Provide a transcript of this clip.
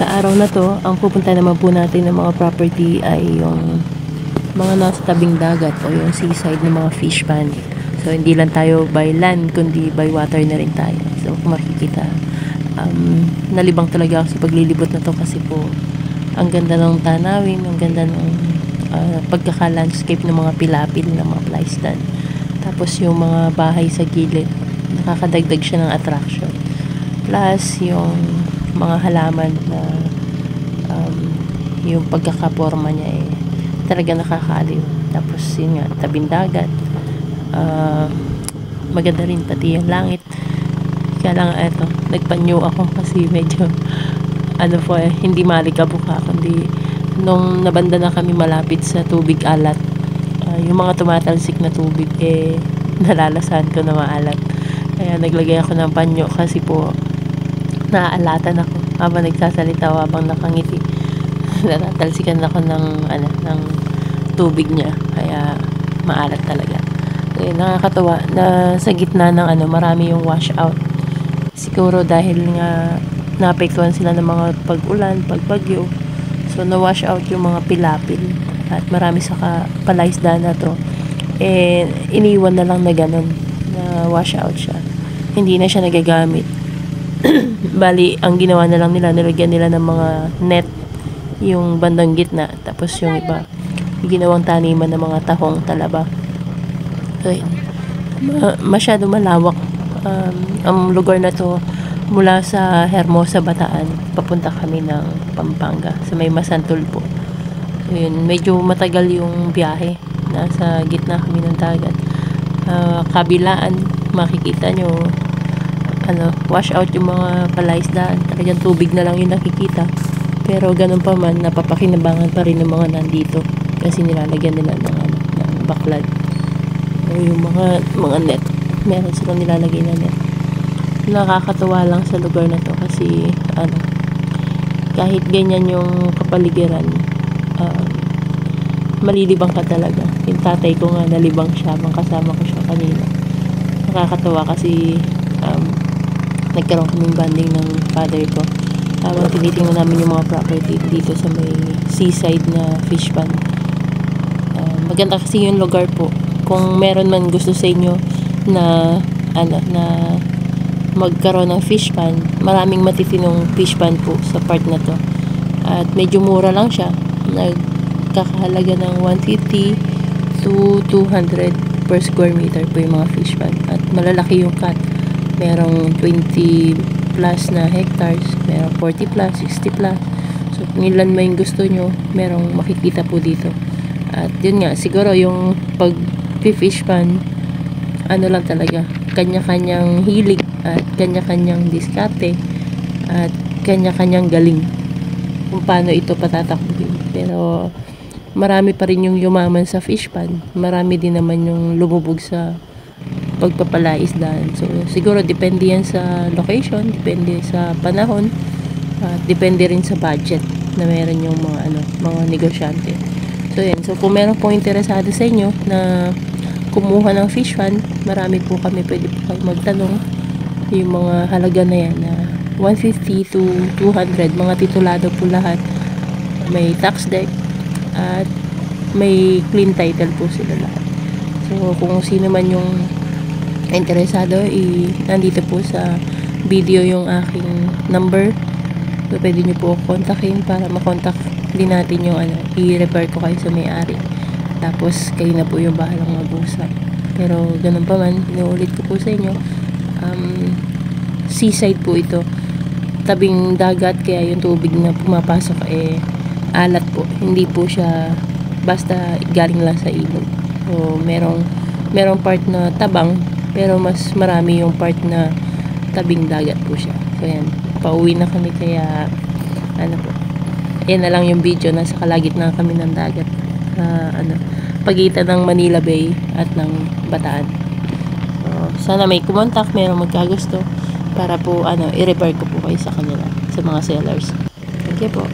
sa araw na to, ang pupunta naman po natin ng mga property ay yung mga nasa tabing dagat o yung seaside ng mga fish pond. So, hindi lang tayo by land, kundi by water na rin tayo. So, kung makikita, nalibang talaga ako sa paglilibot na to kasi po, ang ganda ng tanawin, ang ganda ng pagkaka-landscape ng mga pilapil ng mga fly stand. Tapos, yung mga bahay sa gilid, nakakadagdag siya ng attraction. Plus, yung mga halaman na yung pagkakaporma niya talaga nakakaaliw. Tapos, yun nga, tabing dagat. Maganda rin pati yung langit. Kaya lang eto, nagpanyo ako kasi medyo hindi malikabok kundi nung nabanda na kami malapit sa tubig alat, yung mga tumatalsik na tubig nalalasan ko na maalat. Kaya naglagay ako ng panyo kasi po naaalatan ako habang nagsasalita o habang nakangiti. Natatalsikan ako ng tubig niya. Kaya maalat talaga. Nakakatawa na sa gitna ng marami yung washout. Siguro dahil nga naapektuhan sila ng mga pag-ulan, pagbagyo. So na-wash out yung mga pilapil at marami sa palaisda na to. Iniwan na lang na ganun na wash out siya. Hindi na siya nagagamit. Bali, ang ginawa na lang nila, nilagyan nila ng mga net yung bandang gitna. Tapos yung iba, ginawang taniman ng mga tahong talaba. So, masyado malawak. Ang lugar na to, mula sa Hermosa, Bataan, papunta kami ng Pampanga, sa may Masantol po. So, yun, medyo matagal yung biyahe. Nasa gitna kami ng dagat. Kabilaan, makikita nyo, wash out yung mga palaisdaan. Talagang tubig na lang yung nakikita. Pero ganun pa man, napapakinabangan pa rin ng mga nandito. Kasi nilalagyan nila ng baklad. O yung mga net. Meron silang nilalagay na net. Nakakatuwa lang sa lugar na to kasi kahit ganyan yung kapaligiran, malilibang ka talaga. Yung tatay ko nga nalibang siya, kasama ko siya kanina. Nakakatuwa kasi nagkaroon kaming banding ng father ko habang tinitingnan namin yung mga property dito sa may seaside na fish pond. Maganda kasi yung lugar po. Kung meron man gusto sa inyo na magkaroon ng fish pond, maraming matitinong fish pond po sa part na to. At medyo mura lang siya. Nagkakahalaga ng 150 to 200 per square meter po yung mga fish pond. At malalaki yung cut. Merong 20 plus na hectares, merong 40 plus, 60 plus. So, kung ilan may gusto nyo, merong makikita po dito. At yun nga, siguro yung pag-fish pond, lang talaga, kanya-kanyang hilig at kanya-kanyang diskarte at kanya-kanyang galing kung paano ito patatakbuhin. Pero marami pa rin yung yumaman sa fish pond. Marami din naman yung lumubog sa pagpapalaisdaan. So, siguro depende yan sa location, depende sa panahon, at depende rin sa budget na meron yung mga negosyante. So, yan. So, kung meron pong interesado sa inyo na kumuha ng fish pond, marami po kami, pwede po kayo magtanong. Yung mga halaga na yan na 150 to 200, mga titulado po lahat. May tax deck at may clean title po sila lahat. So, kung sino man yung interesado, nandito po sa video yung aking number. So, pwede nyo po kontakin para makontak din natin yung i-refer ko kayo sa may-ari. Tapos, kayo na po yung bahalang mag-usap. Pero, ganun pa man, inuulit ko po sa inyo, seaside po ito. Tabing dagat, kaya yung tubig na pumapasok alat po. Hindi po siya basta galing lang sa ilog. So, merong part na tabang, pero mas marami yung part na tabing dagat po siya. So, yan. Pauwi na kami, kaya po. Yan na lang yung video. Nasa kalagitnaan kami ng dagat. Pagitan ng Manila Bay at ng Bataan. So, sana may kumontak, merong magkagusto para po i-refer ko po kayo sa kanila, sa mga sellers. Thank you po.